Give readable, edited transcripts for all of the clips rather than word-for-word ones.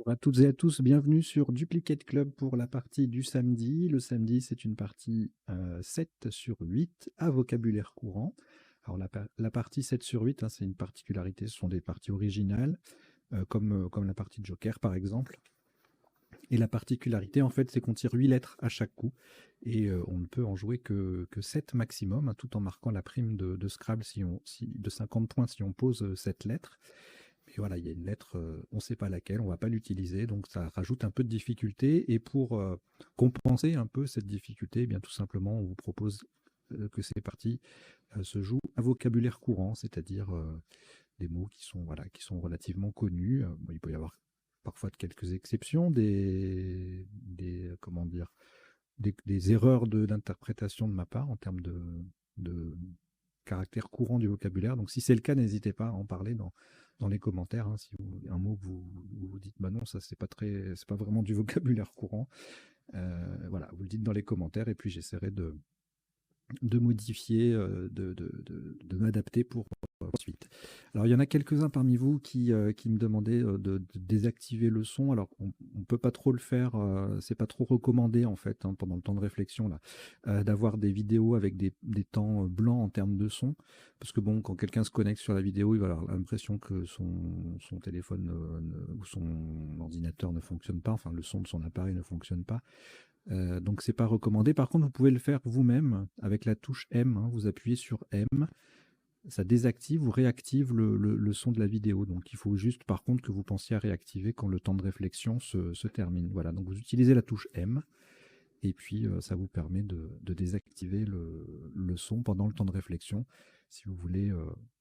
Bonjour à toutes et à tous, bienvenue sur Duplicate Club pour la partie du samedi. Le samedi, c'est une partie 7 sur 8 à vocabulaire courant. Alors la partie 7 sur 8, hein, c'est une particularité, ce sont des parties originales, comme la partie de Joker par exemple. Et la particularité, en fait, c'est qu'on tire 8 lettres à chaque coup et on ne peut en jouer que 7 maximum, hein, tout en marquant la prime de Scrabble de 50 points si on pose 7 lettres. Et voilà, il y a une lettre, on ne sait pas laquelle, on ne va pas l'utiliser, donc ça rajoute un peu de difficulté. Et pour compenser un peu cette difficulté, eh bien tout simplement, on vous propose que ces parties se jouent à vocabulaire courant, c'est-à-dire des mots qui sont relativement connus. Bon, il peut y avoir parfois de quelques exceptions, comment dire, des erreurs d'interprétation de ma part en termes de caractère courant du vocabulaire. Donc si c'est le cas, n'hésitez pas à en parler dans les commentaires. Hein, si un mot que vous dites, bah non, ça c'est pas vraiment du vocabulaire courant. Voilà, vous le dites dans les commentaires et puis j'essaierai de modifier, de m'adapter pour ensuite. Alors, il y en a quelques-uns parmi vous qui me demandaient de désactiver le son. Alors, on ne peut pas trop le faire, c'est pas trop recommandé en fait, hein, pendant le temps de réflexion, là, d'avoir des vidéos avec des temps blancs en termes de son. Parce que bon, quand quelqu'un se connecte sur la vidéo, il va avoir l'impression que son téléphone ou son ordinateur ne fonctionne pas, enfin le son de son appareil ne fonctionne pas. Donc c'est pas recommandé. Par contre, vous pouvez le faire vous-même avec la touche M, hein. Vous appuyez sur M, ça désactive ou réactive le son de la vidéo. Donc il faut juste par contre que vous pensiez à réactiver quand le temps de réflexion se termine. Voilà, donc vous utilisez la touche M et puis ça vous permet de désactiver le son pendant le temps de réflexion si vous voulez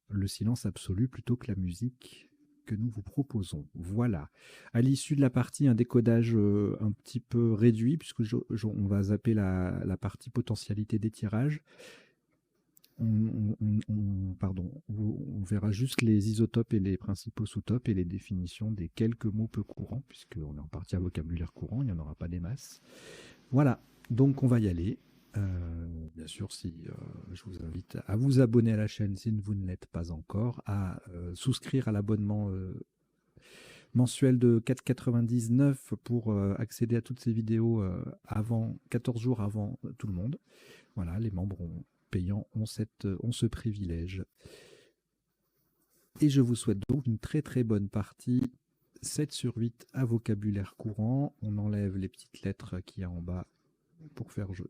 le silence absolu plutôt que la musique que nous vous proposons. Voilà. À l'issue de la partie, un décodage un petit peu réduit, puisque on va zapper la partie potentialité des tirages. On verra juste les isotopes et les principaux sous-topes et les définitions des quelques mots peu courants, puisqu'on est en partie à vocabulaire courant, il n'y en aura pas des masses. Voilà, donc on va y aller. Bien sûr, je vous invite à vous abonner à la chaîne si vous ne l'êtes pas encore, à souscrire à l'abonnement mensuel de 4,99 pour accéder à toutes ces vidéos 14 jours avant tout le monde. Voilà, les membres payants ont ce privilège. Et je vous souhaite donc une très très bonne partie. 7 sur 8 à vocabulaire courant. On enlève les petites lettres qu'il y a en bas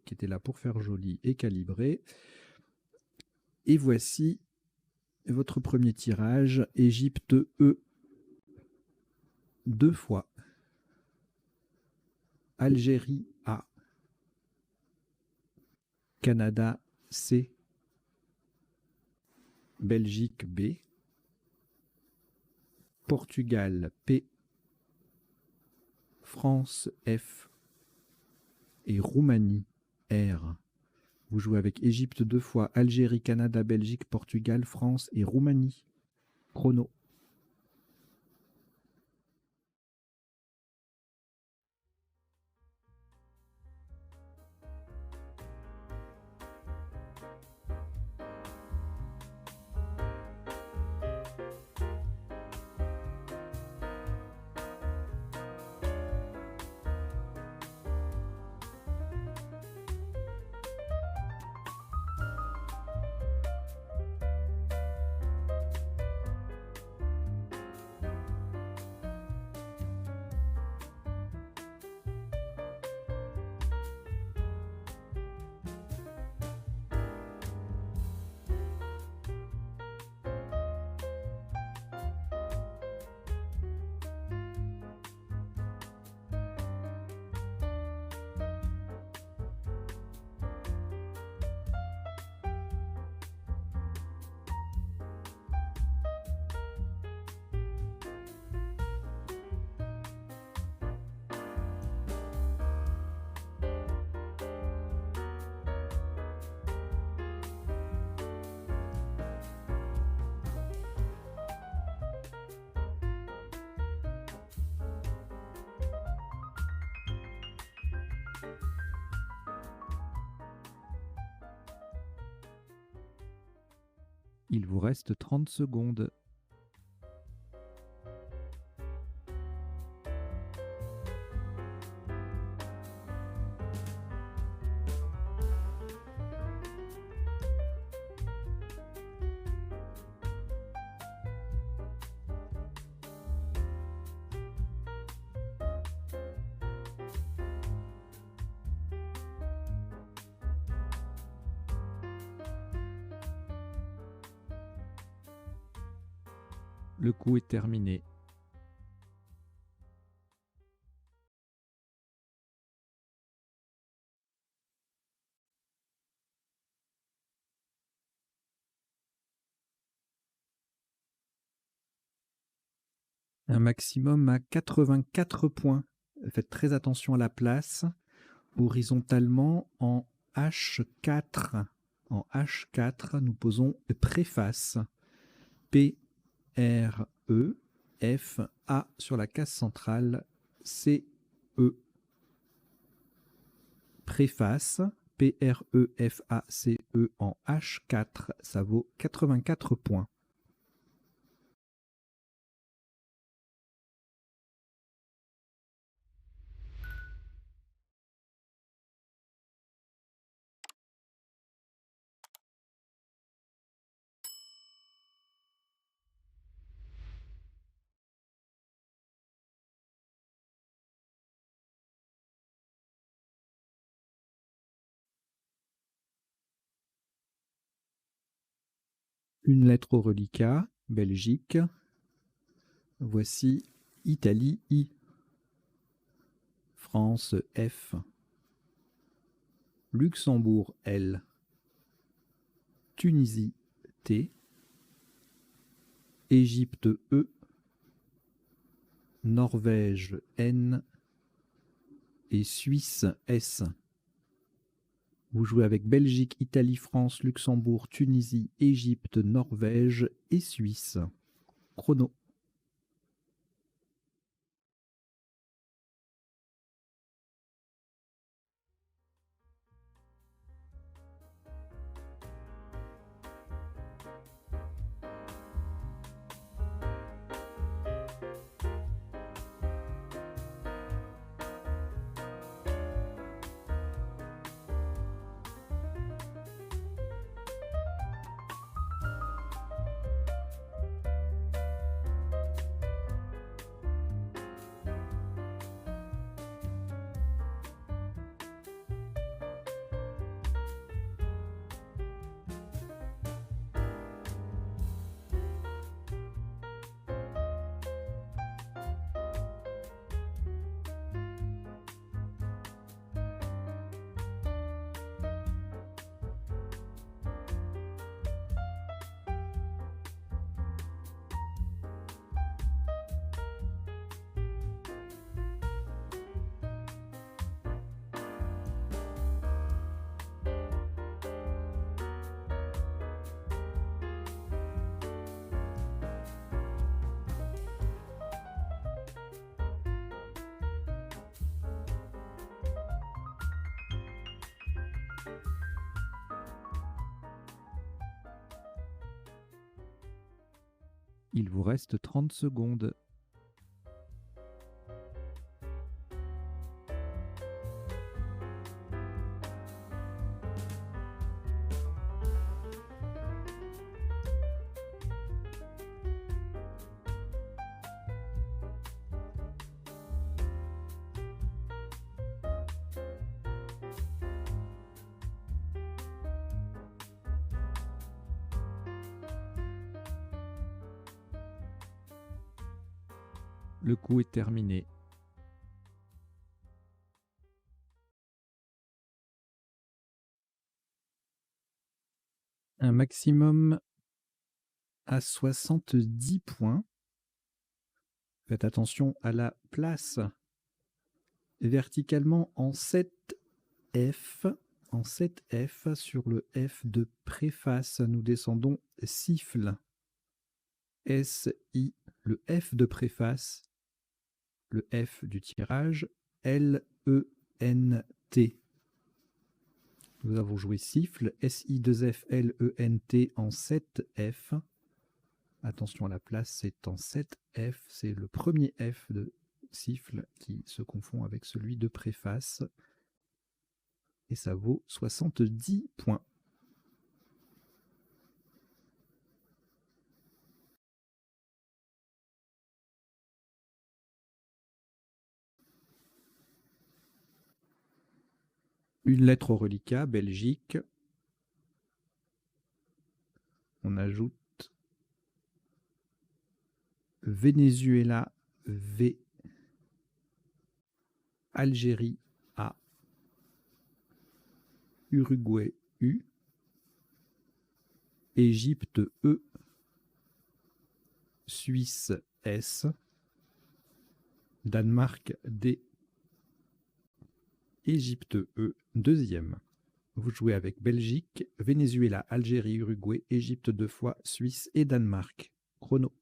qui étaient là pour faire joli et calibrer. Et voici votre premier tirage. Égypte E. 2 fois. Algérie A. Canada C. Belgique B. Portugal P. France F. Et Roumanie R. Vous jouez avec Égypte 2 fois, Algérie, Canada, Belgique, Portugal, France et Roumanie. Chrono. Il vous reste 30 secondes. Le coup est terminé. Un maximum à 84 points. Faites très attention à la place. Horizontalement, en H4. En H4, nous posons préface. P-R-E-F-A sur la case centrale. C-E. Préface. P-R-E-F-A-C-E en H4. Ça vaut 84 points. Une lettre au reliquat, Belgique. Voici Italie, I. France, F. Luxembourg, L. Tunisie, T. Égypte, E. Norvège, N. Et Suisse, S. Vous jouez avec Belgique, Italie, France, Luxembourg, Tunisie, Égypte, Norvège et Suisse. Chrono. Il vous reste 30 secondes. Le coup est terminé. Un maximum à 70 points. Faites attention à la place. Verticalement en 7F. En 7F, sur le F de préface, nous descendons siffle. S-I, le F de préface, le F du tirage, L-E-N-T, T. Nous avons joué siffle, S-I-2-F-L-E-N-T en 7F. Attention à la place, c'est en 7F. C'est le premier F de siffle qui se confond avec celui de préface. Et ça vaut 70 points. Une lettre au reliquat, Belgique. On ajoute Venezuela, V. Algérie, A. Uruguay, U. Égypte, E. Suisse, S. Danemark, D. Égypte, E, deuxième. Vous jouez avec Belgique, Venezuela, Algérie, Uruguay, Égypte 2 fois, Suisse et Danemark. Chrono.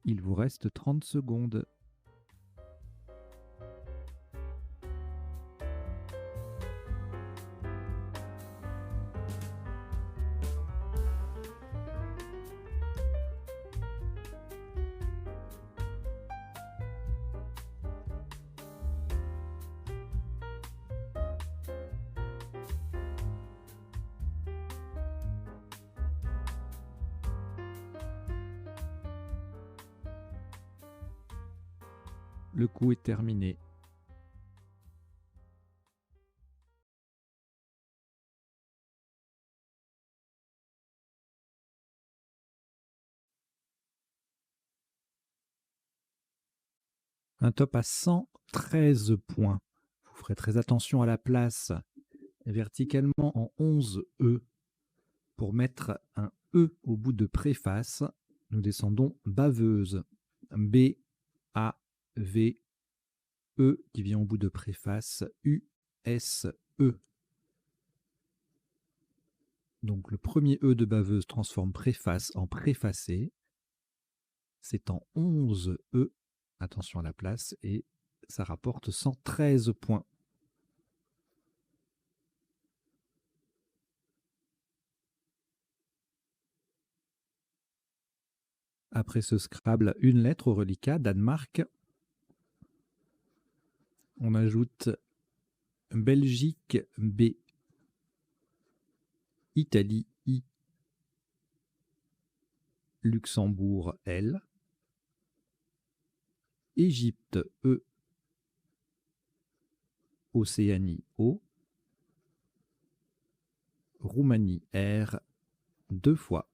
Il vous reste 30 secondes. Le coup est terminé. Un top à 113 points. Vous ferez très attention à la place verticalement en 11 E. Pour mettre un E au bout de préface, nous descendons baveuse. B, A, V, E qui vient au bout de préface, U, S, E. Donc le premier E de baveuse transforme préface en préfacé. C'est en 11 E. Attention à la place et ça rapporte 113 points. Après ce Scrabble, une lettre au reliquat, Danemark. On ajoute Belgique, B. Italie, I. Luxembourg, L. Égypte, E. Océanie, O. Roumanie, R. 2 fois.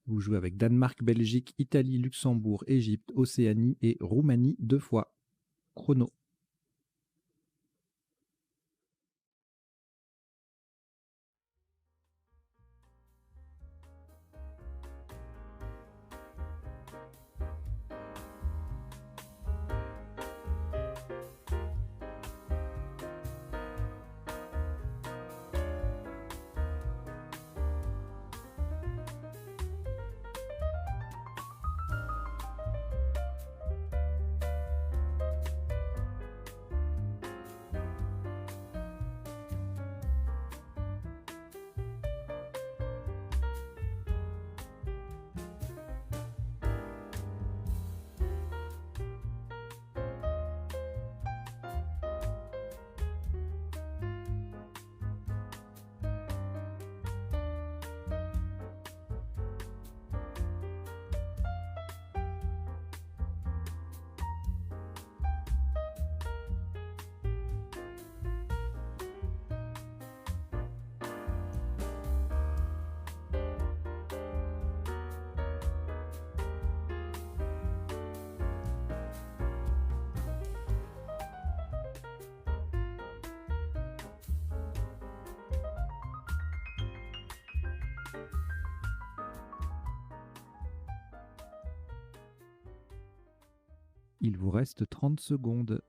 Vous jouez avec Danemark, Belgique, Italie, Luxembourg, Égypte, Océanie et Roumanie 2 fois. Chrono. Il vous reste 30 secondes.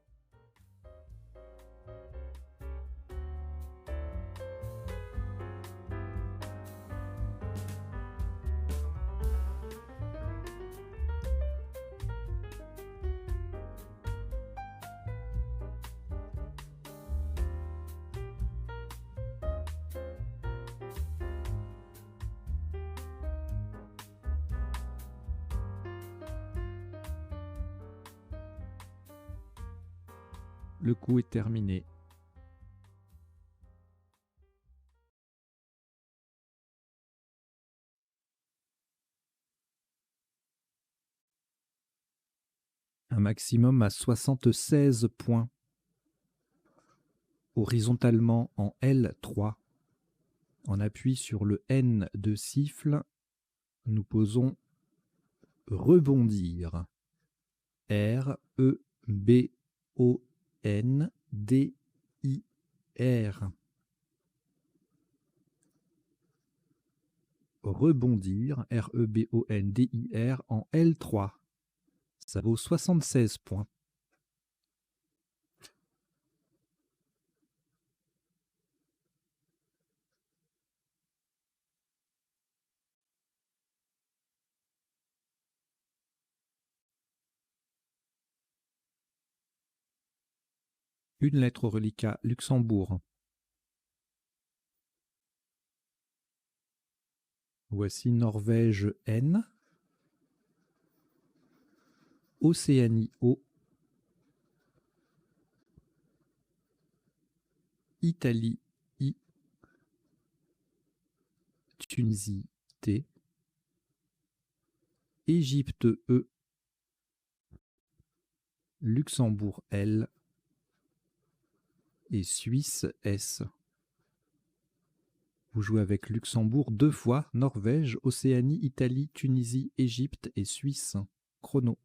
Le coup est terminé. Un maximum à 76 points. Horizontalement en L3. En appui sur le N de siffle, nous posons rebondir. R-E-B-O-N-D-I-R. Rebondir, R-E-B-O-N-D-I-R en L3. Ça vaut 76 points. Une lettre au reliquat Luxembourg. Voici Norvège N. Océanie O. Italie I. Tunisie T. Égypte E. Luxembourg L. Et Suisse S. Vous jouez avec Luxembourg 2 fois, Norvège, Océanie, Italie, Tunisie, Égypte et Suisse. Chrono.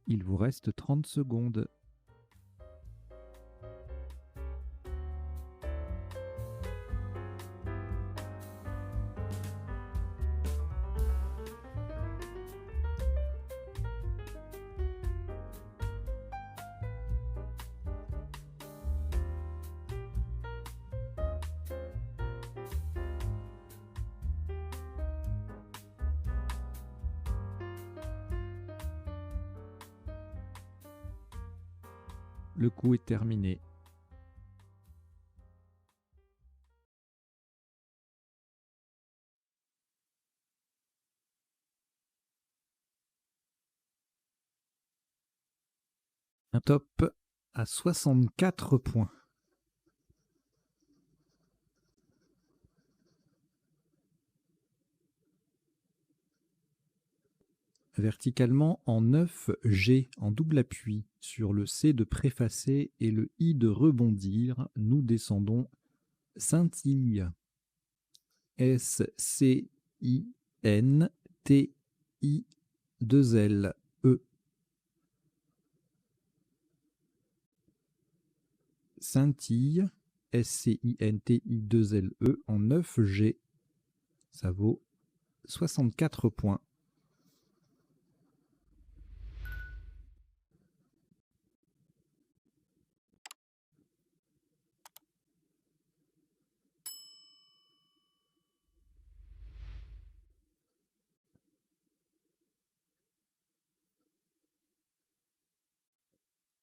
Il vous reste 30 secondes. Le coup est terminé. Un top à 64 points. Verticalement en 9G en double appui sur le C de préfacer et le I de rebondir, nous descendons scintille. S-C-I-N-T-I-2-L-E. scintille, SCINTI2LE en 9G. Ça vaut 64 points.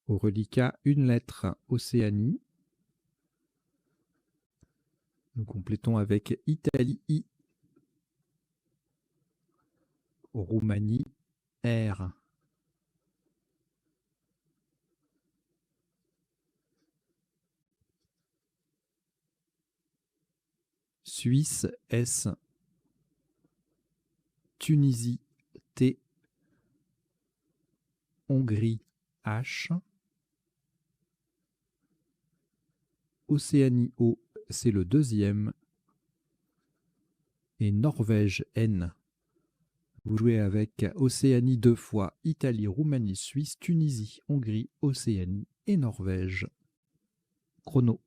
Au reliquat, une lettre, Océanie. Nous complétons avec Italie, I. Roumanie, R. Suisse, S. Tunisie, T. Hongrie, H. Océanie, O, c'est le deuxième. Et Norvège, N. Vous jouez avec Océanie 2 fois, Italie, Roumanie, Suisse, Tunisie, Hongrie, Océanie et Norvège. Chrono.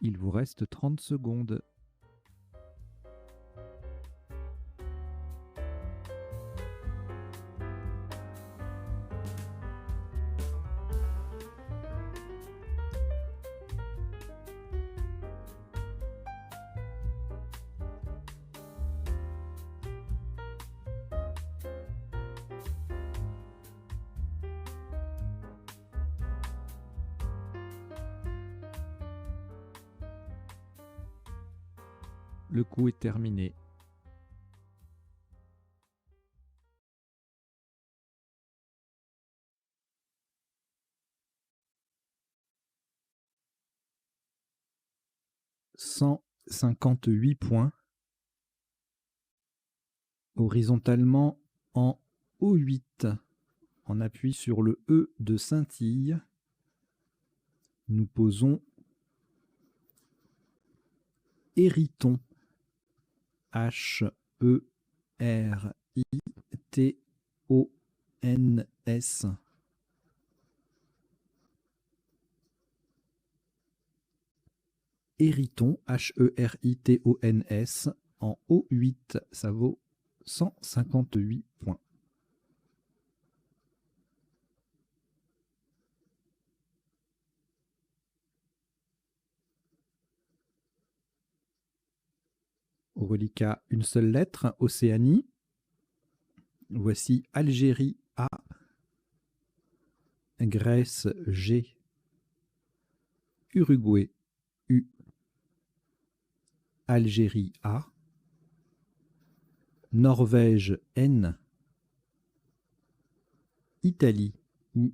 Il vous reste 30 secondes. Le coup est terminé. « 158 points. Horizontalement en O8. En appui sur le E de scintille, nous posons Héryton. H-E-R-I-T-O-N-S. Héryton, H-E-R-I-T-O-N-S, en O8, ça vaut 158 points. Au reliquat, une seule lettre, Océanie. Voici Algérie, A. Grèce, G. Uruguay, U. Algérie, A. Norvège, N. Italie, I.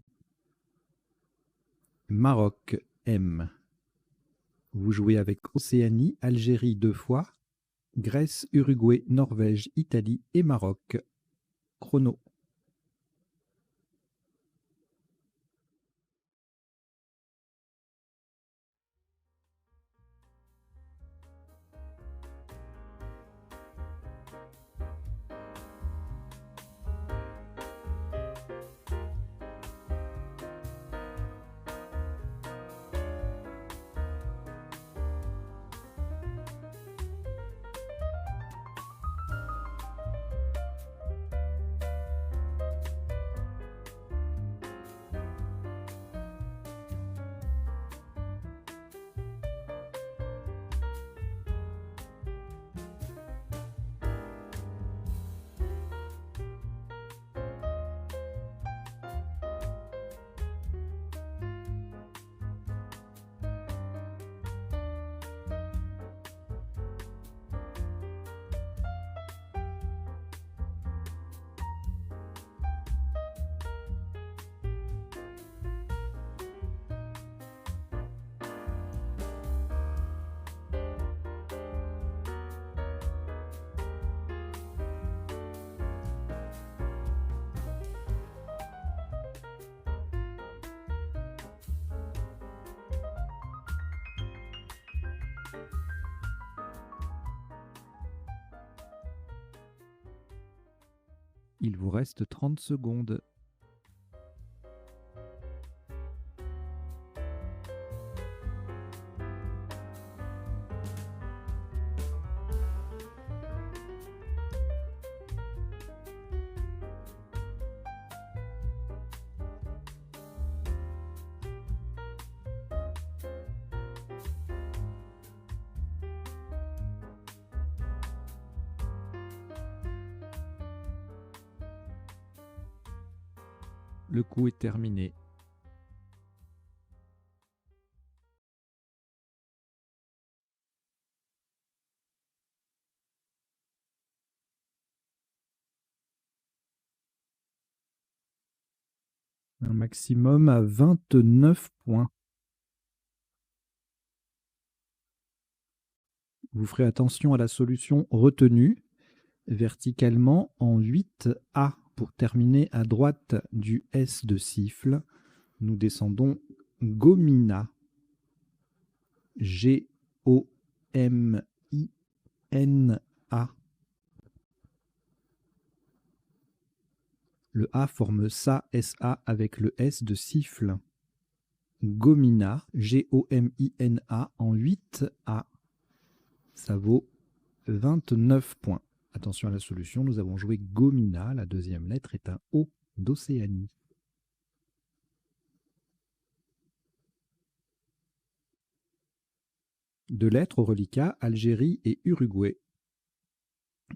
Maroc, M. Vous jouez avec Océanie, Algérie 2 fois, Grèce, Uruguay, Norvège, Italie et Maroc. Chrono. Il vous reste 30 secondes. Le coup est terminé. Un maximum à 29 points. Vous ferez attention à la solution retenue verticalement en 8A pour terminer à droite du S de siffle. Nous descendons Gomina. G-O-M-I-N-A. Le A forme SA, S-A avec le S de siffle. Gomina, G-O-M-I-N-A en 8A. Ça vaut 29 points. Attention à la solution, nous avons joué Gomina. La deuxième lettre est un O d'Océanie. Deux lettres au reliquat, Algérie et Uruguay.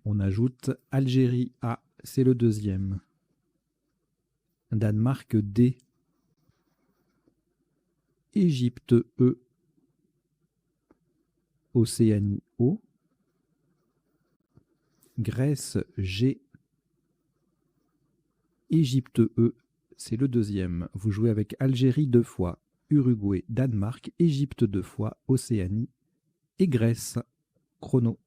On ajoute Algérie A, c'est le deuxième. Danemark D. Égypte E. Océanie O. Grèce G. Égypte E, c'est le deuxième. Vous jouez avec Algérie 2 fois, Uruguay, Danemark, Égypte 2 fois, Océanie et Grèce. Chrono.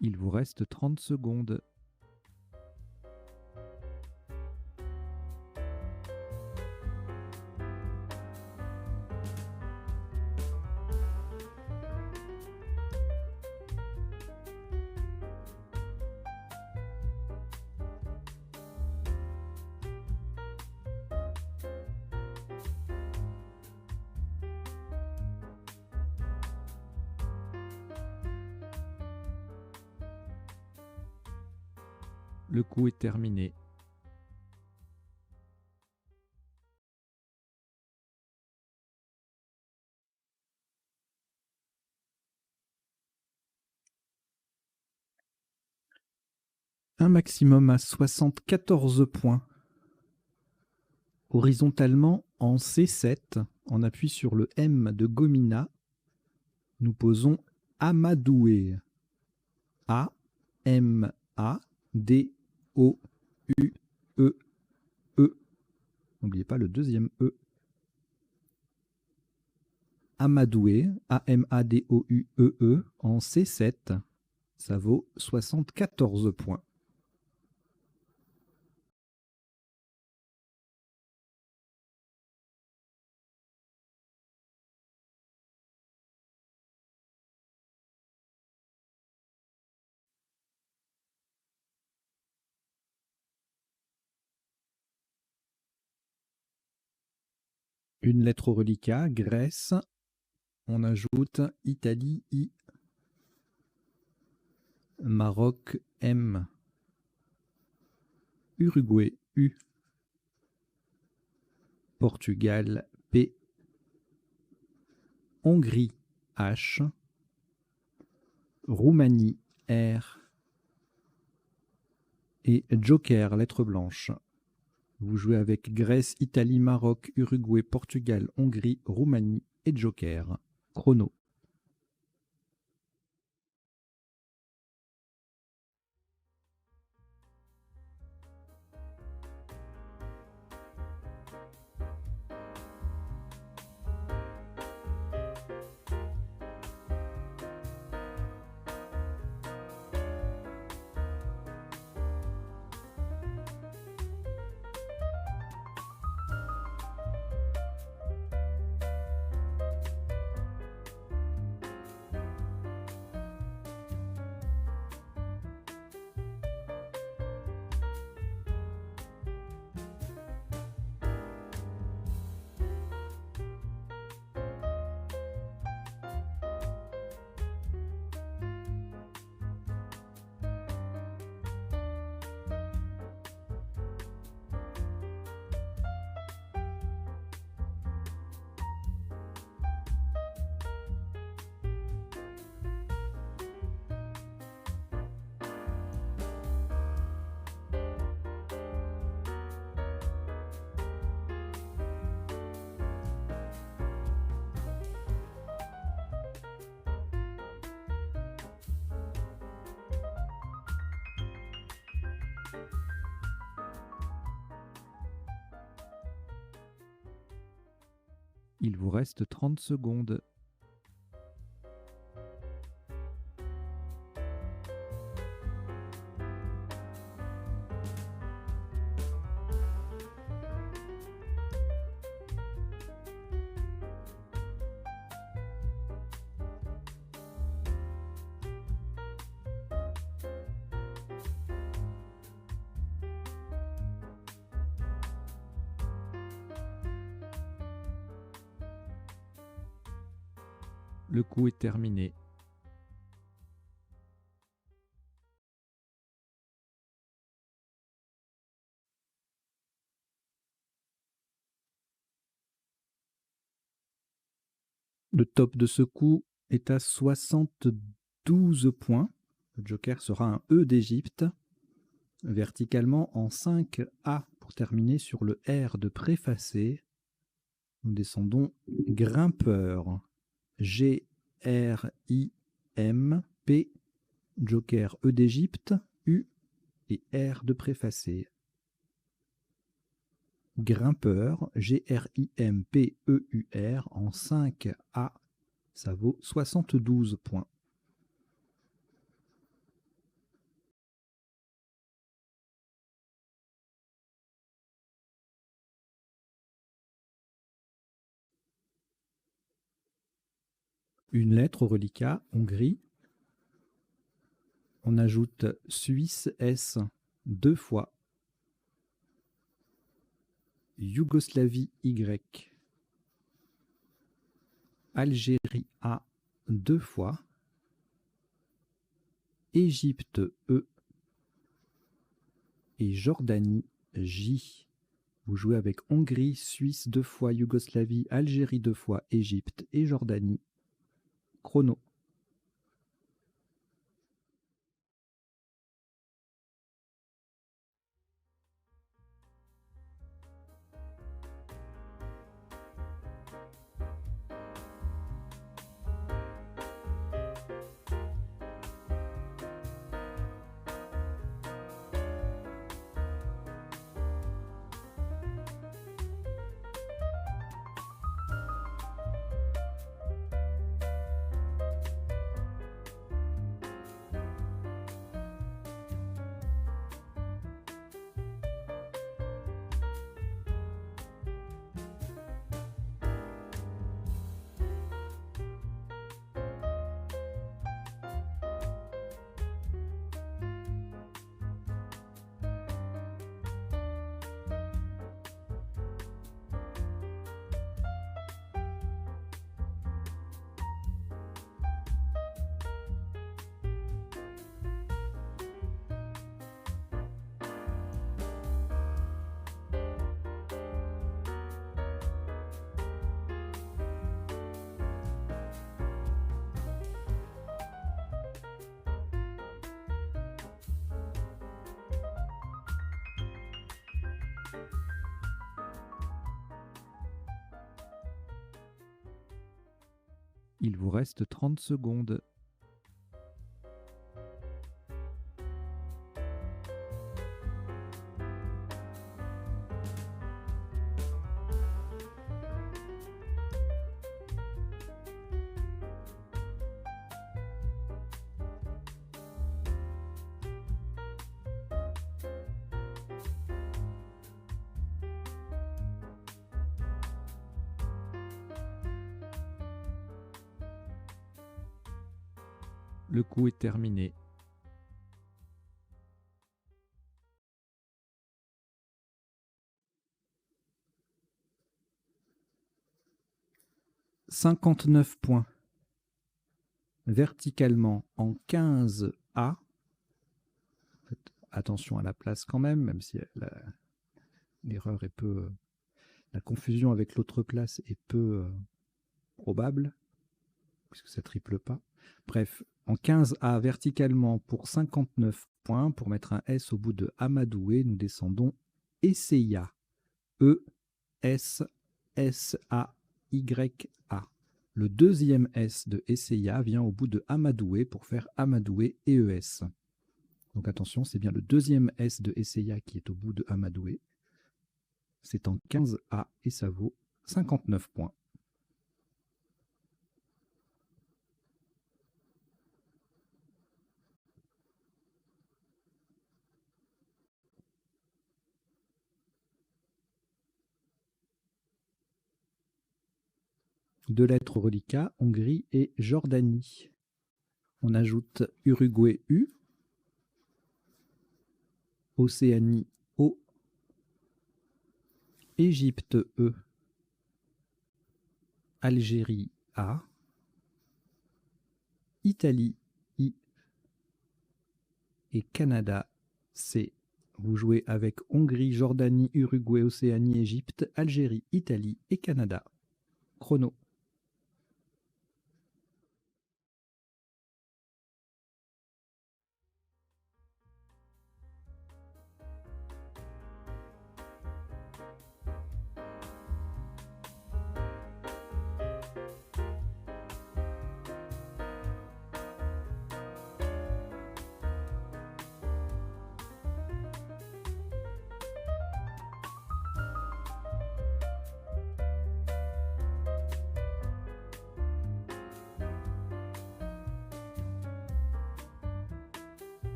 Il vous reste 30 secondes. Le coup est terminé. Un maximum à 74 points. Horizontalement en C7, on appuie sur le M de Gomina. Nous posons Amadoué. A-M-A-D-O-U-E-E. N'oubliez pas le deuxième E. Amadoué, A-M-A-D-O-U-E-E en C7. Ça vaut 74 points. Une lettre au reliquat, Grèce. On ajoute Italie, I. Maroc, M. Uruguay, U. Portugal, P. Hongrie, H. Roumanie, R. Et Joker, lettre blanche. Vous jouez avec Grèce, Italie, Maroc, Uruguay, Portugal, Hongrie, Roumanie et Joker. Chrono. Il vous reste 30 secondes. Le coup est terminé. Le top de ce coup est à 72 points. Le joker sera un E d'Égypte. Verticalement en 5A pour terminer sur le R de préfacé. Nous descendons grimpeur. G, R, I, M, P, joker E d'Égypte, U et R de préfacé. Grimpeur, G, R, I, M, P, E, U, R en 5A. Ça vaut 72 points. Une lettre au reliquat, Hongrie. On ajoute Suisse, S, 2 fois. Yougoslavie, Y. Algérie, A, 2 fois. Égypte, E. Et Jordanie, J. Vous jouez avec Hongrie, Suisse 2 fois, Yougoslavie, Algérie 2 fois, Égypte et Jordanie. Chrono. Il vous reste 30 secondes. Le coup est terminé. « 59 points. Verticalement en 15A. Faites attention à la place quand même, même si l'erreur est peu... La confusion avec l'autre classe est peu probable, puisque ça triple pas. Bref, en 15A verticalement pour 59 points, pour mettre un S au bout de Amadoué, nous descendons Essaya. E-S-S-A-Y-A. Le deuxième S de Essaya vient au bout de Amadoué pour faire Amadoué EES. Donc attention, c'est bien le deuxième S de Essaya qui est au bout de Amadoué. C'est en 15A et ça vaut 59 points. Deux lettres au reliquat, Hongrie et Jordanie. On ajoute Uruguay U, Océanie O, Égypte E, Algérie A, Italie I et Canada C. Vous jouez avec Hongrie, Jordanie, Uruguay, Océanie, Égypte, Algérie, Italie et Canada. Chrono.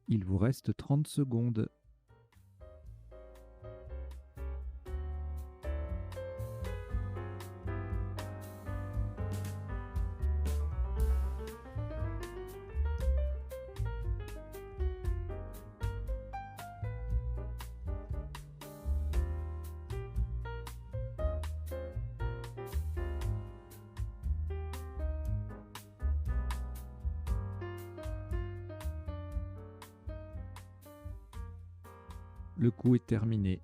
Il vous reste 30 secondes. Le coup est terminé.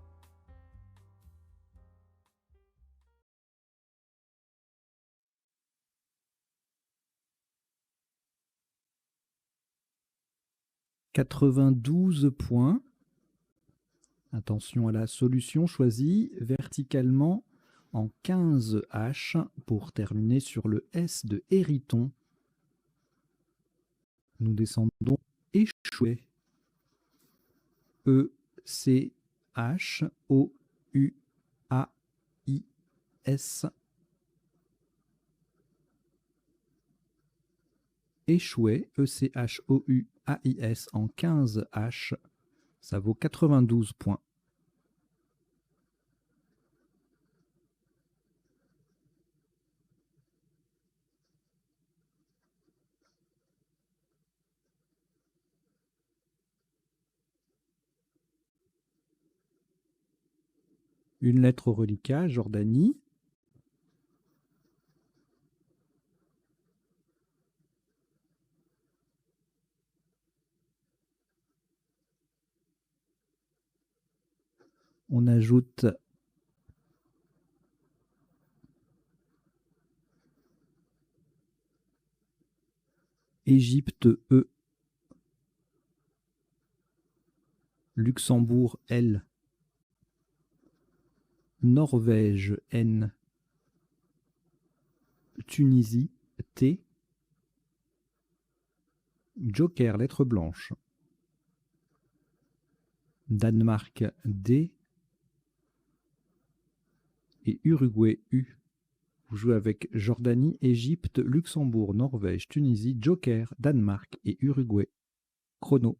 « 92 points. Attention à la solution choisie verticalement en 15H pour terminer sur le S de Hérisson. Nous descendons échoué. E-C-H-O-U-A-I-S. échouait, E-C-H-O-U-A-I-S, en 15 H, ça vaut 92 points. Une lettre au reliquat, Jordanie. On ajoute Égypte E, Luxembourg L, Norvège N, Tunisie T, Joker lettre blanche, Danemark D et Uruguay U. Vous jouez avec Jordanie, Égypte, Luxembourg, Norvège, Tunisie, Joker, Danemark et Uruguay. Chrono.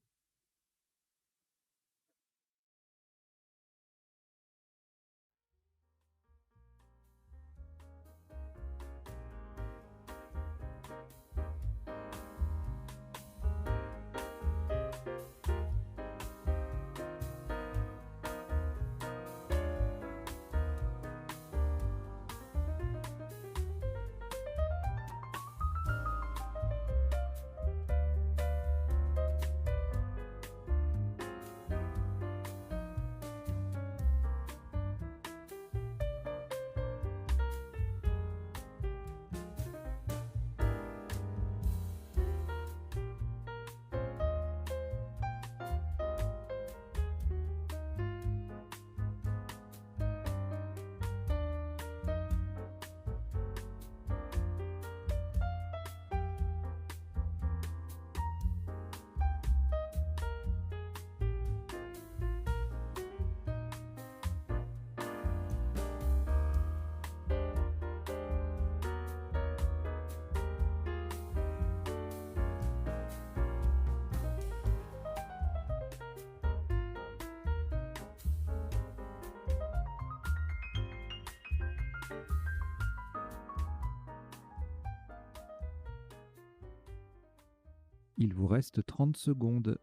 Il vous reste 30 secondes.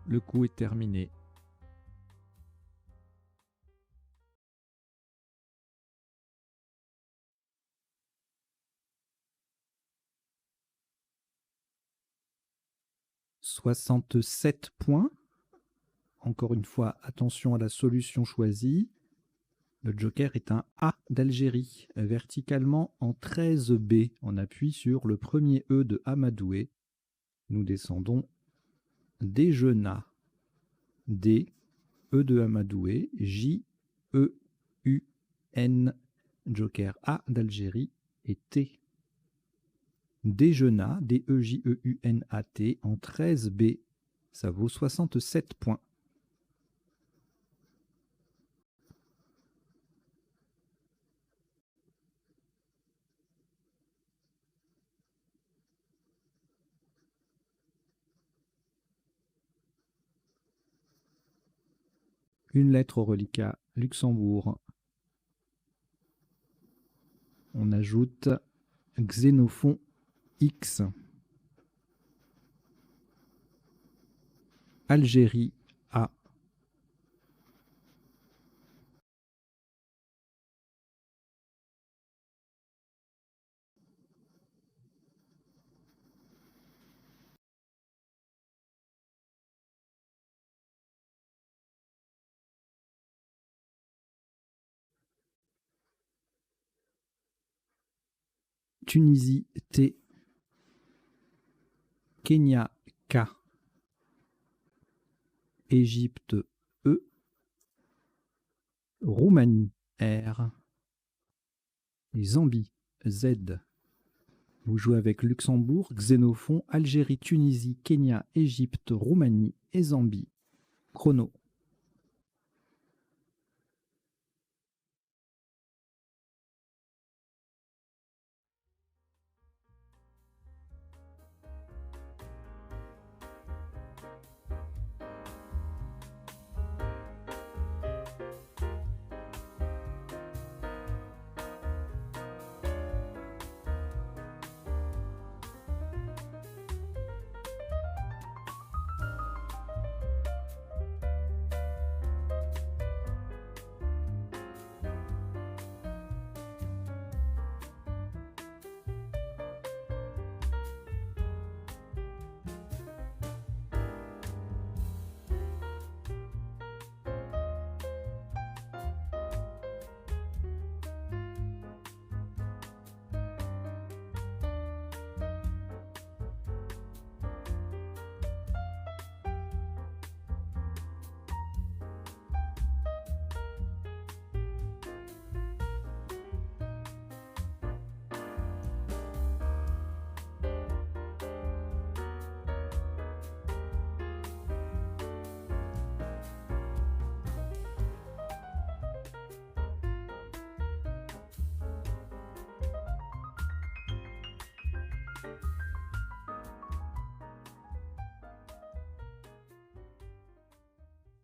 Le coup est terminé. « 67 points. Encore une fois, attention à la solution choisie. Le joker est un A d'Algérie, verticalement en 13 B. On appuie sur le premier E de Amadoué. Nous descendons Déjeuna, D, E de Amadoué, J, E, U, N, joker A d'Algérie et T. Déjeuna, D-E-J-E-U-N-A-T, en 13 B. Ça vaut 67 points. Une lettre au reliquat, Luxembourg. On ajoute Xénophon X. Algérie A. Tunisie T. Kenya K, Égypte E, Roumanie R et Zambie Z. Vous jouez avec Luxembourg, Xénophon, Algérie, Tunisie, Kenya, Égypte, Roumanie et Zambie. Chrono.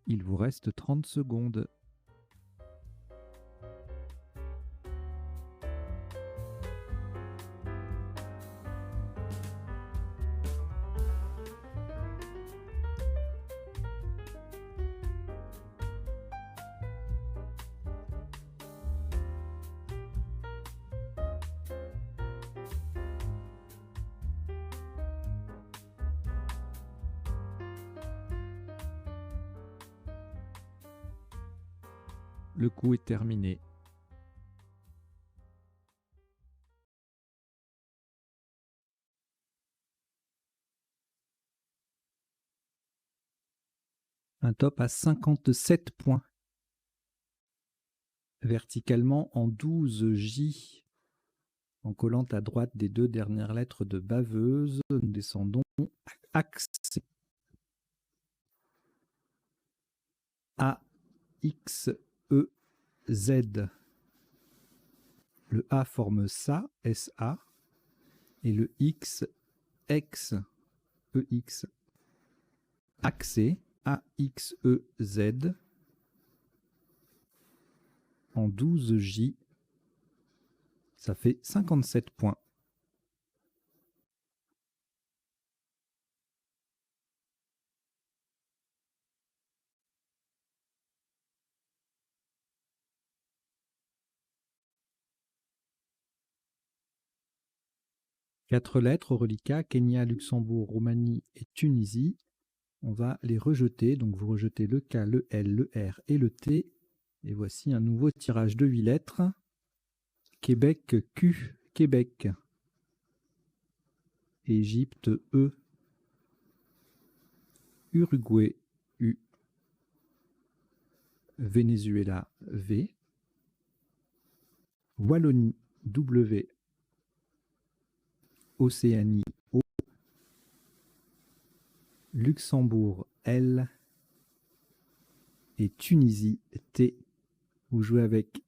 Il vous reste 30 secondes. Le coup est terminé. Un top à 57 points. Verticalement en 12 J. En collant à droite des deux dernières lettres de baveuse, nous descendons axe. A, X, E, Z. Le A forme SA, SA, et le X, X, EX. Axé, A, X, E, Z. En 12 J, ça fait 57 points. Quatre lettres au reliquat, Kenya, Luxembourg, Roumanie et Tunisie. On va les rejeter. Donc vous rejetez le K, le L, le R et le T. Et voici un nouveau tirage de 8 lettres. Québec Q, Québec. Égypte E. Uruguay U. Venezuela V. Wallonie W. Océanie O. Luxembourg L. Et Tunisie T. Vous jouez avec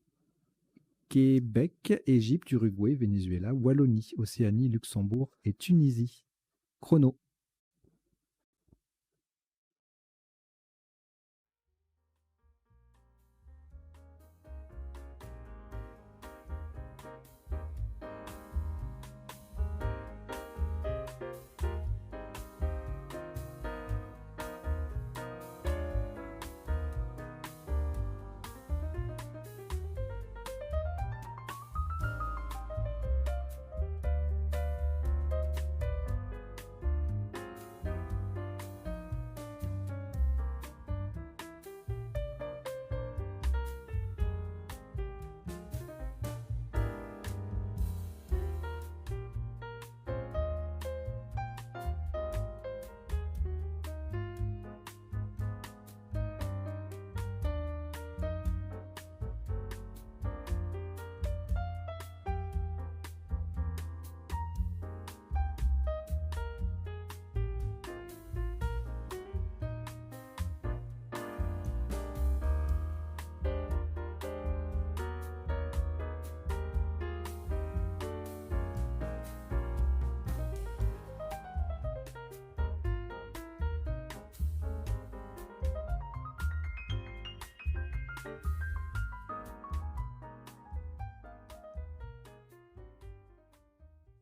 Québec, Égypte, Uruguay, Venezuela, Wallonie, Océanie, Luxembourg et Tunisie. Chrono.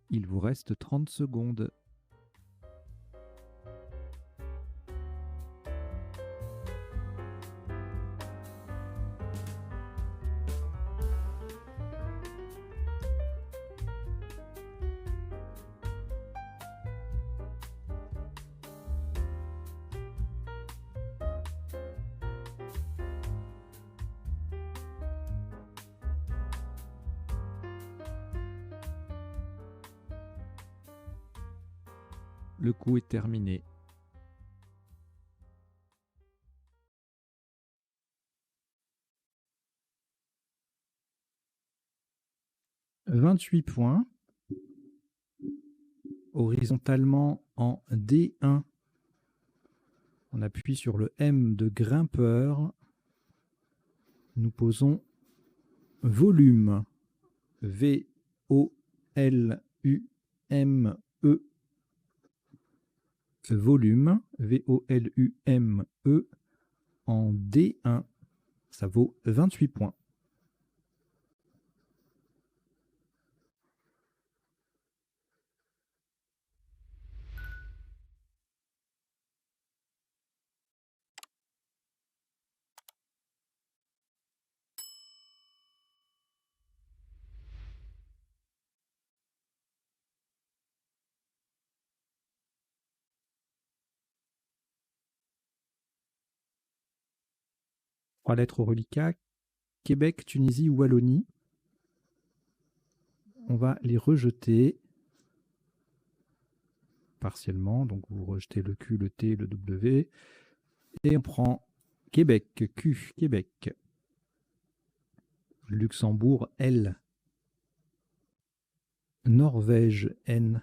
Il vous reste 30 secondes. Le coup est terminé. « 28 points. Horizontalement en D1. On appuie sur le M de grimpeur. Nous posons volume. V-O-L-U-M-E. Volume. V-O-L-U-M-E. En D1. Ça vaut 28 points. Trois lettres au reliquat. Québec, Tunisie ou Wallonie. On va les rejeter partiellement. Donc vous rejetez le Q, le T, le W. Et on prend Québec, Q, Québec. Luxembourg, L. Norvège, N.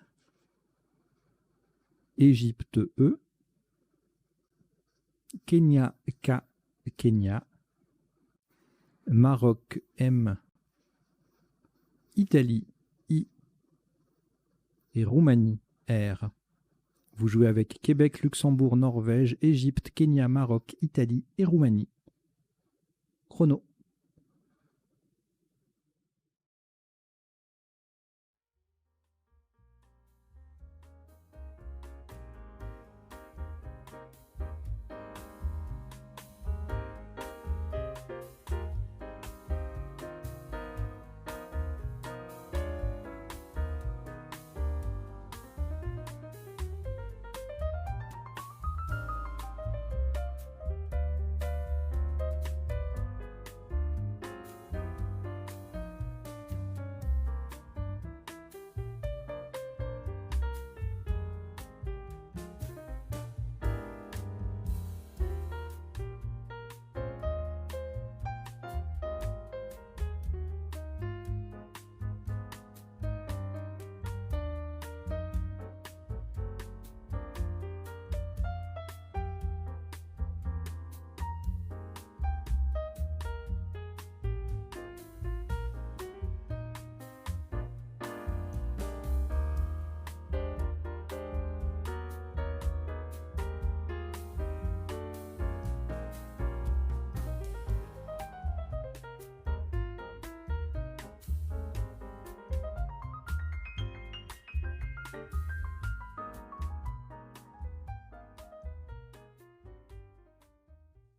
Égypte, E. Kenya, K, Kenya. Maroc, M. Italie, I. Et Roumanie, R. Vous jouez avec Québec, Luxembourg, Norvège, Égypte, Kenya, Maroc, Italie et Roumanie. Chrono.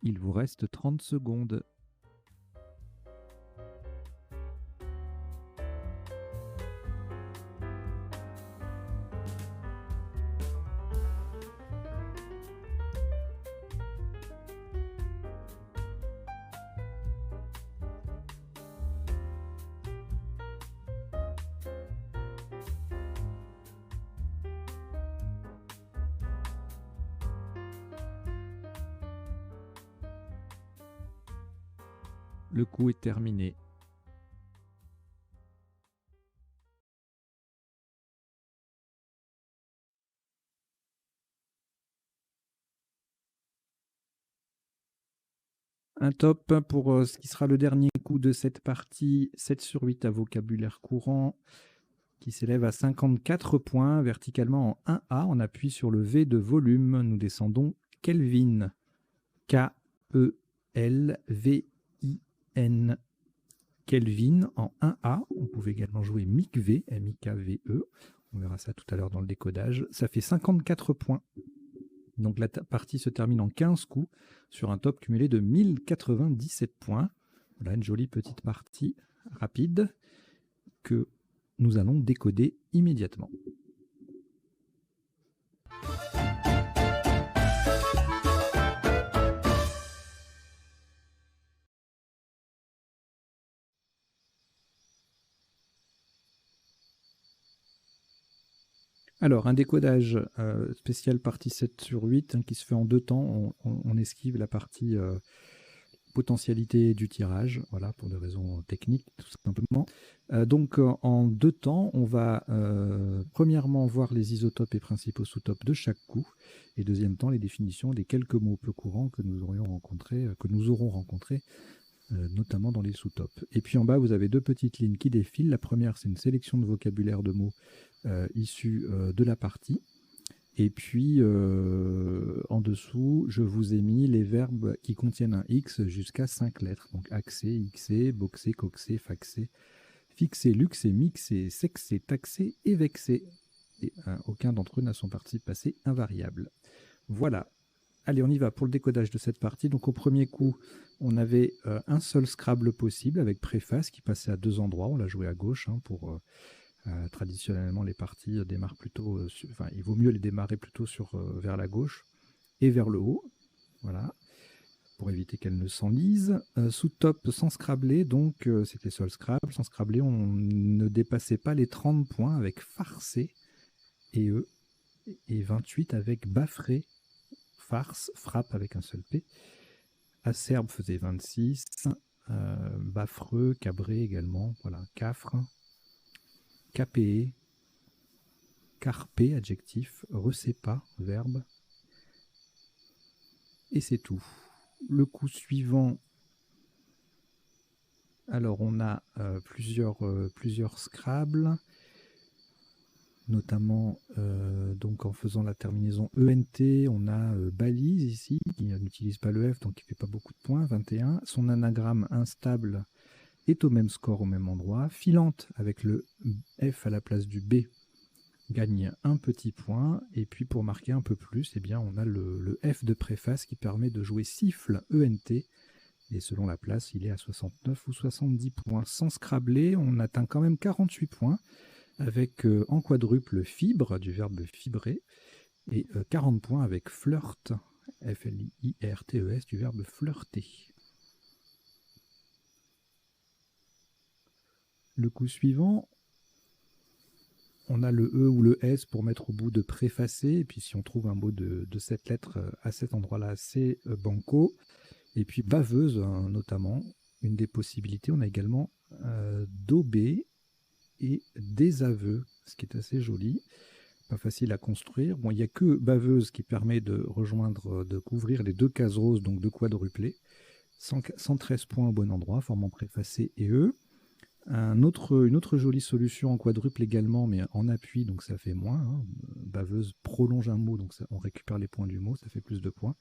Il vous reste 30 secondes. Le coup est terminé. Un top pour ce qui sera le dernier coup de cette partie, 7 sur 8 à vocabulaire courant, qui s'élève à 54 points, verticalement en 1A. On appuie sur le V de volume. Nous descendons Kelvin. K-E-L-V-I-N. Kelvin en 1A. On pouvait également jouer MIKV, M-I-K-V-E. On verra ça tout à l'heure dans le décodage. Ça fait 54 points. Donc la partie se termine en 15 coups sur un top cumulé de 1097 points. Voilà une jolie petite partie rapide que nous allons décoder immédiatement. Alors, un décodage spécial partie 7 sur 8 hein, qui se fait en 2 temps. On esquive la partie potentialité du tirage, voilà, pour des raisons techniques, tout simplement. Donc, en 2 temps, on va premièrement voir les isotopes et principaux sous-topes de chaque coup, et deuxième temps, les définitions des quelques mots peu courants que nous aurons rencontrés, notamment dans les sous-topes. Et puis en bas, vous avez 2 petites lignes qui défilent. La première, c'est une sélection de vocabulaire de mots issus de la partie. Et puis, en dessous, je vous ai mis les verbes qui contiennent un X jusqu'à 5 lettres. Donc, axer, xer, boxer, coxer, faxer, fixer, luxer, mixer, sexer, taxer et vexer. Et aucun d'entre eux n'a son participe passé invariable. Voilà. Allez, on y va pour le décodage de cette partie. Donc, au premier coup, on avait un seul Scrabble possible avec préface qui passait à 2 endroits. On l'a joué à gauche hein, pour... traditionnellement, les parties démarrent plutôt... il vaut mieux les démarrer plutôt vers la gauche et vers le haut. Voilà. Pour éviter qu'elles ne s'enlisent. Sous top sans scrabbler, donc c'était seul Scrabble. Sans scrabbler, on ne dépassait pas les 30 points avec farcé et E. Et 28 avec baffré. Farce, frappe avec un seul P. Acerbe faisait 26, baffreux, cabré également, voilà, cafre, capé, carpé, adjectif, recépa, verbe, et c'est tout. Le coup suivant, alors on a plusieurs Scrabble, notamment donc en faisant la terminaison ENT, on a balise ici, qui n'utilise pas le F, donc qui ne fait pas beaucoup de points, 21. Son anagramme instable est au même score, au même endroit. Filante, avec le F à la place du B, gagne un petit point. Et puis pour marquer un peu plus, eh bien, on a le F de préface qui permet de jouer siffle ENT. Et selon la place, il est à 69 ou 70 points. Sans scrabbler, on atteint quand même 48 points, avec en quadruple fibre, du verbe fibrer, et 40 points avec flirt, F-L-I-R-T-E-S, du verbe flirter. Le coup suivant, on a le E ou le S pour mettre au bout de préfacé, et puis si on trouve un mot de cette lettre à cet endroit-là, c'est banco. Et puis baveuse, notamment, une des possibilités. On a également daubé et désaveu, ce qui est assez joli, pas facile à construire. Bon, il n'y a que baveuse qui permet de couvrir les 2 cases roses, donc 2 quadruplés. 113 points au bon endroit, formant préfacé et E. Une autre jolie solution en quadruple également, mais en appui, donc ça fait moins. Hein. Baveuse prolonge un mot, donc on récupère les points du mot, ça fait plus de points.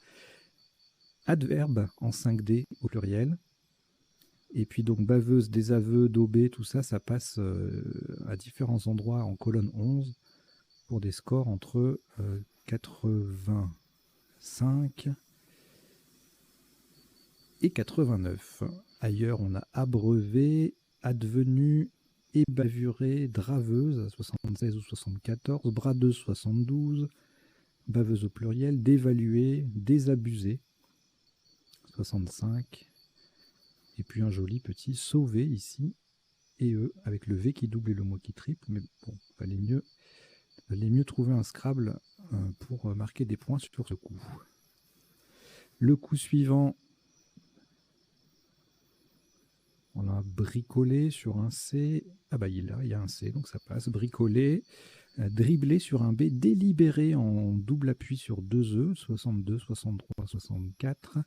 Adverbe en 5D au pluriel. Et puis donc baveuse, désaveu, daubé, tout ça, ça passe à différents endroits en colonne 11 pour des scores entre 85 et 89. Ailleurs, on a abreuvé, advenu, ébavuré, draveuse à 76 ou 74, bradeuse 72, baveuse au pluriel, dévalué, désabusé 65, et puis un joli petit sauvé ici, et E, avec le V qui double et le mot qui triple, mais bon, valait mieux trouver un Scrabble pour marquer des points sur ce coup. Le coup suivant, on a bricolé sur un C. Ah bah il y a un C, donc ça passe. Bricolé, dribbler sur un B, délibéré en double appui sur 2 E, 62, 63, 64.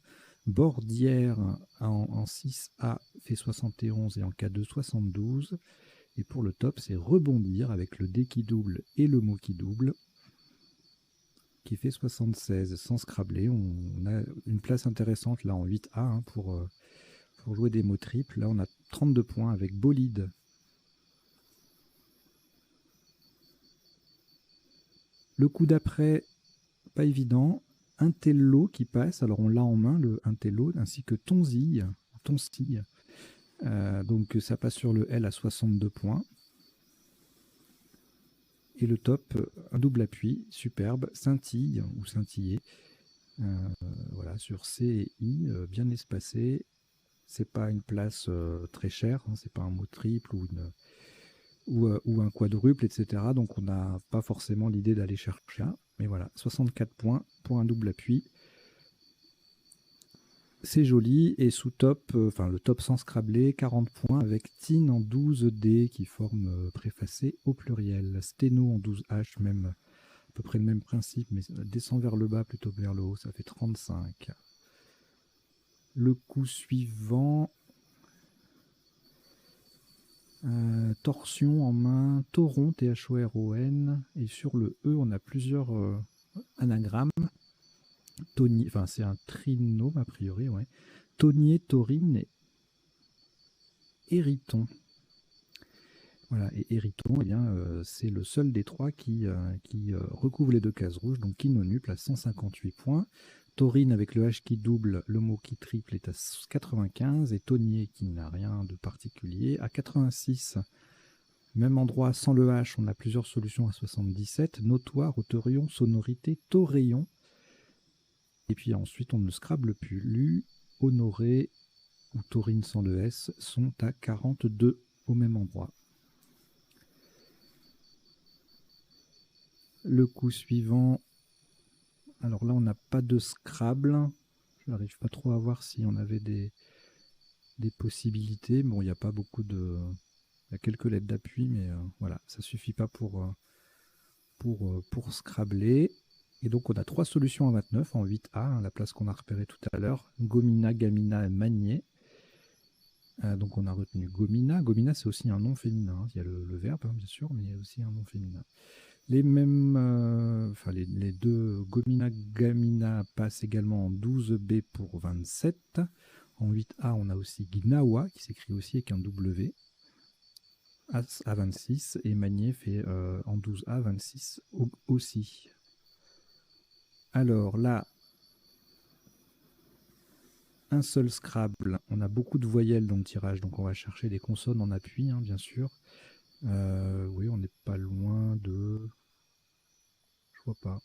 Bordière en 6A fait 71 et en K2 72. Et pour le top, c'est rebondir avec le D qui double et le mot qui double, qui fait 76. Sans scrabbler, on a une place intéressante là en 8A hein, pour jouer des mots triples. Là, on a 32 points avec bolide. Le coup d'après, pas évident. Intello qui passe, alors on l'a en main, le Intello, ainsi que Tonzille. Donc ça passe sur le L à 62 points. Et le top, un double appui, superbe, scintille ou scintillé. Voilà, sur C et I, bien espacé. C'est pas une place très chère, hein, c'est pas un mot triple ou un quadruple, etc. Donc on n'a pas forcément l'idée d'aller chercher un. Mais voilà, 64 points pour un double appui. C'est joli. Et sous top, enfin le top sans scrabler, 40 points avec tin en 12D qui forme préfacé au pluriel. Sténo en 12H, même à peu près le même principe, mais descend vers le bas plutôt que vers le haut, ça fait 35. Le coup suivant, torsion en main, tauron, T-H-O-R-O-N, et sur le E, on a plusieurs anagrammes. Enfin, c'est un trinôme a priori, ouais. Taunier, taurine et Hériton. Voilà, et Hériton, eh bien, c'est le seul des trois qui recouvre les deux cases rouges, donc Quinonuple à 158 points. Taurine avec le H qui double, le mot qui triple est à 95, et Taunier qui n'a rien de particulier à 86. Même endroit, sans le H, on a plusieurs solutions à 77. Notoire, autorion, sonorité, tauréon. Et puis ensuite, on ne scrable plus. Lu, honoré ou taurine sans le S sont à 42 au même endroit. Le coup suivant, alors là, on n'a pas de Scrabble. Je n'arrive pas trop à voir si on avait des possibilités. Bon, il n'y a pas beaucoup de... Il y a quelques lettres d'appui, mais voilà, ça ne suffit pas pour Scrabbler. Et donc, on a trois solutions à 29 en 8A, hein, la place qu'on a repérée tout à l'heure. Gomina, Gamina et Magné. Donc, on a retenu Gomina. Gomina, c'est aussi un nom féminin. Hein. Il y a le verbe, hein, bien sûr, mais il y a aussi un nom féminin. Les mêmes, enfin les deux Gomina Gamina passent également en 12B pour 27. En 8A, on a aussi Gnawa qui s'écrit aussi avec un W à 26 et Magné fait en 12A 26 aussi. Alors là, un seul Scrabble. On a beaucoup de voyelles dans le tirage, donc on va chercher des consonnes en appui, hein, bien sûr. Oui, on n'est pas loin de... Je vois pas.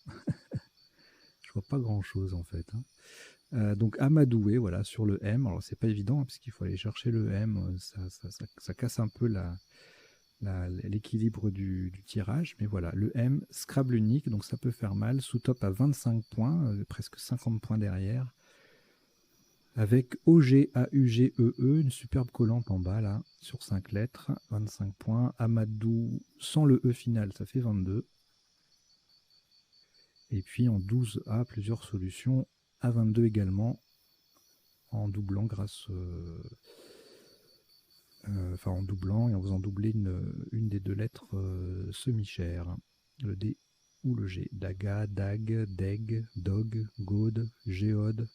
Je vois pas grand-chose en fait. Hein. Donc amadoué, voilà, sur le M. Alors c'est pas évident hein, parce qu'il faut aller chercher le M, ça casse un peu l'équilibre du tirage, mais voilà, le M, Scrabble unique, donc ça peut faire mal. Sous top à 25 points, presque 50 points derrière, avec OG-AUG-EE, une superbe collante en bas là, sur 5 lettres, 25 points. Amadou sans le E final, ça fait 22. Et puis en 12A, plusieurs solutions à 22 également, en doublant grâce... enfin en doublant et en faisant doubler une des deux lettres semi-chères, le D ou le G. Daga, Dag, Deg, Dog, Gaude, Géode,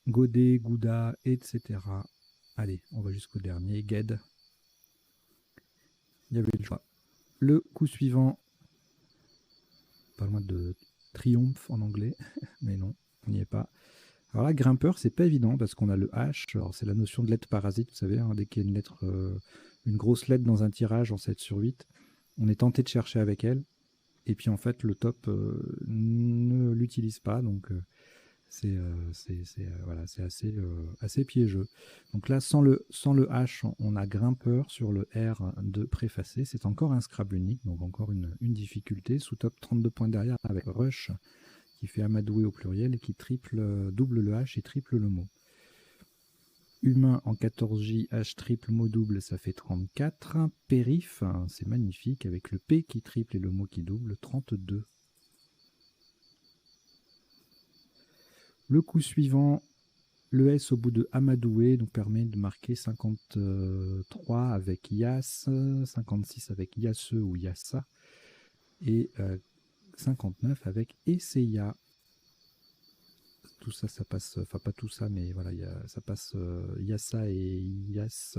Godet, Gouda, etc. Allez, on va jusqu'au dernier, Gued. Il y avait le choix. Le coup suivant, pas loin de triomphe en anglais, mais non, on n'y est pas. Alors là, grimpeur, c'est pas évident parce qu'on a le H. Alors c'est la notion de lettre parasite, vous savez, hein, dès qu'il y a une lettre, une grosse lettre dans un tirage en 7 sur 8, on est tenté de chercher avec elle. Et puis en fait, le top ne l'utilise pas, donc c'est voilà, assez piégeux. Donc là, sans le H, on a grimpeur sur le R de préfacé. C'est encore un Scrabble unique, donc encore une difficulté. Sous top, 32 points derrière avec Rush, qui fait amadoué au pluriel et qui double le H et triple le mot. Humain en 14J, H triple mot double, ça fait 34. Périph, c'est magnifique, avec le P qui triple et le mot qui double, 32. Le coup suivant, le S au bout de amadoué nous permet de marquer 53 avec Yas, 56 avec Yasse ou Yassa, et 59 avec Esseya. Tout ça, ça passe, enfin pas tout ça, mais voilà, ça passe, Yassa et Yas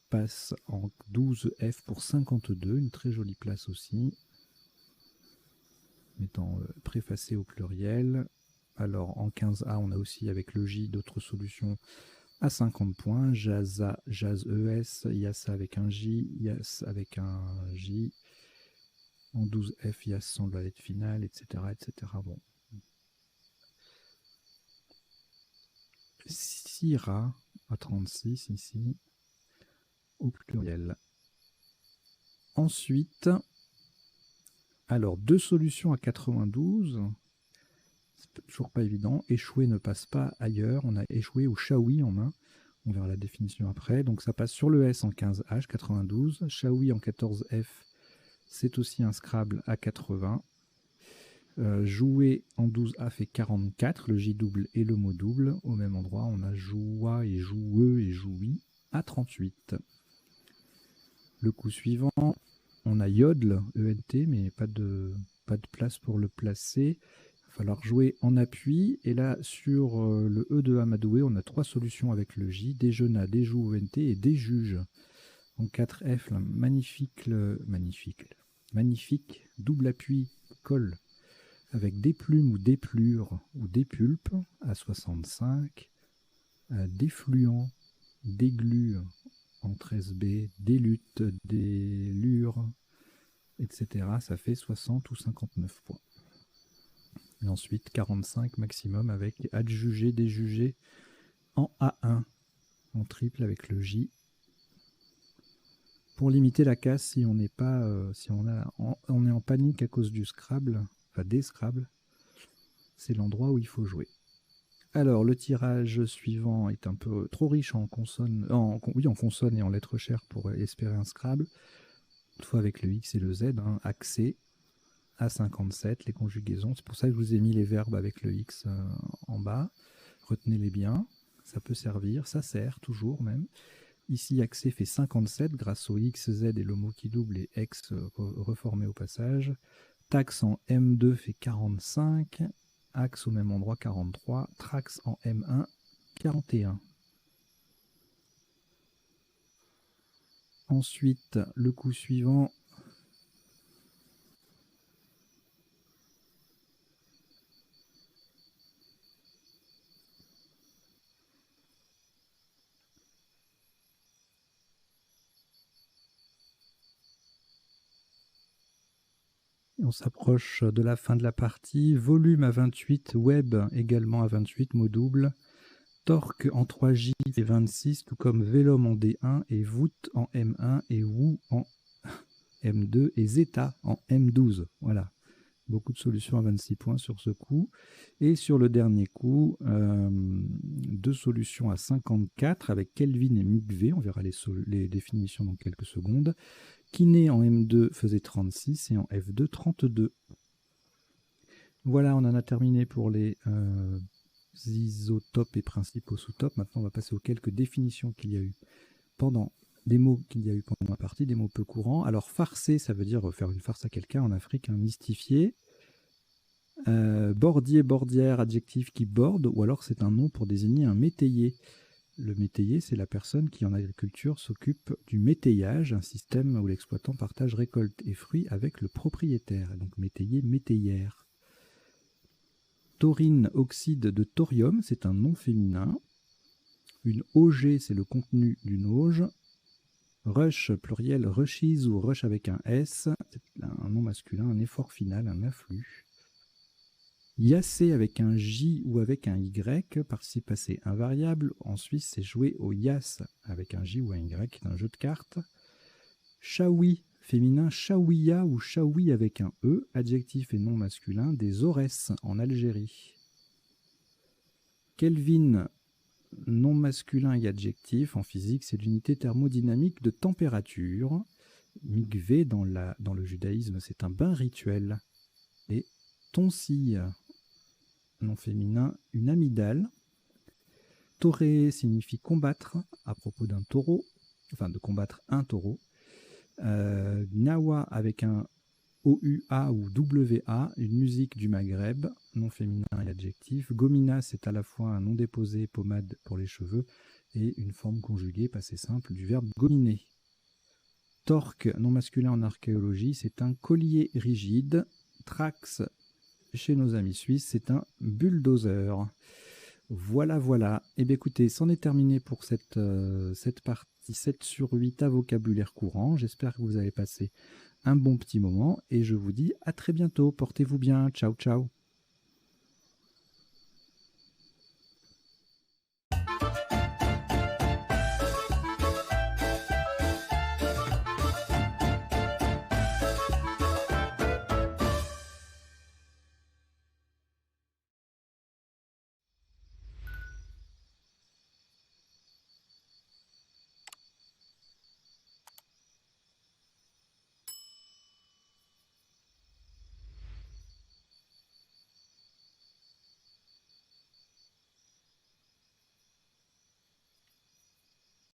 passe en 12F pour 52, une très jolie place aussi. étant préfacé au pluriel. Alors en 15A, on a aussi avec le J d'autres solutions à 50 points. Jaza, Jazz ES, Yassa avec un J, Yass avec un J. En 12F, Yass sans la lettre finale, etc. etc. Bon. Syrah à 36 ici, au pluriel. Ensuite, alors deux solutions à 92. C'est toujours pas évident. Échouer ne passe pas ailleurs. On a échoué ou Shawi en main. On verra la définition après. Donc ça passe sur le S en 15H, 92. Shawi en 14F, c'est aussi un Scrabble à 80. Jouer en 12A fait 44, le J double et le mot double. Au même endroit, on a joua et joueux et joui à 38. Le coup suivant, on a yodle, ENT, mais pas de place pour le placer. Il va falloir jouer en appui. Et là, sur le E de Amadoué, on a trois solutions avec le J. Déjeuna, déjoue, ENT et déjuge. En 4F, là, magnifique double appui, colle, avec des plumes ou des plures ou des pulpes à 65. Défluent, déglu en 13B, des luttes, des lures, etc. Ça fait 60 ou 59 points. Et ensuite 45 maximum avec adjugé, déjugé en A1, en triple avec le J. Pour limiter la casse, si on n'est pas, si on est en panique à cause du Scrabble, enfin des Scrabble, c'est l'endroit où il faut jouer. Alors, le tirage suivant est un peu trop riche en consonnes, en consonnes et en lettres chères pour espérer un Scrabble. Toutefois, avec le X et le Z, hein, accès à 57, les conjugaisons. C'est pour ça que je vous ai mis les verbes avec le X en bas. Retenez-les bien, ça peut servir, ça sert toujours même. Ici, accès fait 57 grâce au X, Z et le mot qui double et X reformé au passage. Taxe en M2 fait 45. Axe au même endroit 43, Trax en M1 41. Ensuite, le coup suivant. On s'approche de la fin de la partie. Volume à 28, web également à 28, mot double. Torque en 3J et 26, tout comme Vélum en D1 et voûte en M1 et Wou en M2 et Zeta en M12. Voilà, beaucoup de solutions à 26 points sur ce coup. Et sur le dernier coup, deux solutions à 54 avec Kelvin et Migvé. On verra les définitions dans quelques secondes. Kiné en M2 faisait 36 et en F2 32. Voilà, on en a terminé pour les isotopes et principaux sous-topes. Maintenant, on va passer aux quelques définitions qu'il y a eu pendant des mots qu'il y a eu pendant la partie, des mots peu courants. Alors, farcer, ça veut dire faire une farce à quelqu'un en Afrique, hein, mystifier. Bordier, bordière, adjectif qui borde, ou alors c'est un nom pour désigner un métayer. Le métayer, c'est la personne qui en agriculture s'occupe du métayage, un système où l'exploitant partage récolte et fruits avec le propriétaire. Donc métayer, métayère. Taurine, oxyde de thorium, c'est un nom féminin. Une auger, c'est le contenu d'une auge. Rush, pluriel, rushes ou rush avec un S, c'est un nom masculin, un effort final, un afflux. Yassé avec un J ou avec un Y, participe passé invariable. En Suisse, c'est joué au Yass avec un J ou un Y, qui est un jeu de cartes. Chaoui, féminin, Chaouia ou Chaoui avec un E, adjectif et nom masculin, des Aurès en Algérie. Kelvin, nom masculin et adjectif, en physique, c'est l'unité thermodynamique de température. Mikvé, dans le judaïsme, c'est un bain rituel. Et Tonsille, nom féminin, une amygdale. Toré signifie combattre, à propos d'un taureau, enfin de combattre un taureau. Nawa avec un OUA ou WA, une musique du Maghreb, nom féminin et adjectif. Gomina, c'est à la fois un nom déposé, pommade pour les cheveux, et une forme conjuguée, passé simple, du verbe gominer. Torque, nom masculin en archéologie, c'est un collier rigide. Trax, chez nos amis suisses, c'est un bulldozer. Voilà, voilà. Eh bien, écoutez, c'en est terminé pour cette partie 7 sur 8 à vocabulaire courant. J'espère que vous avez passé un bon petit moment et je vous dis à très bientôt. Portez-vous bien. Ciao, ciao.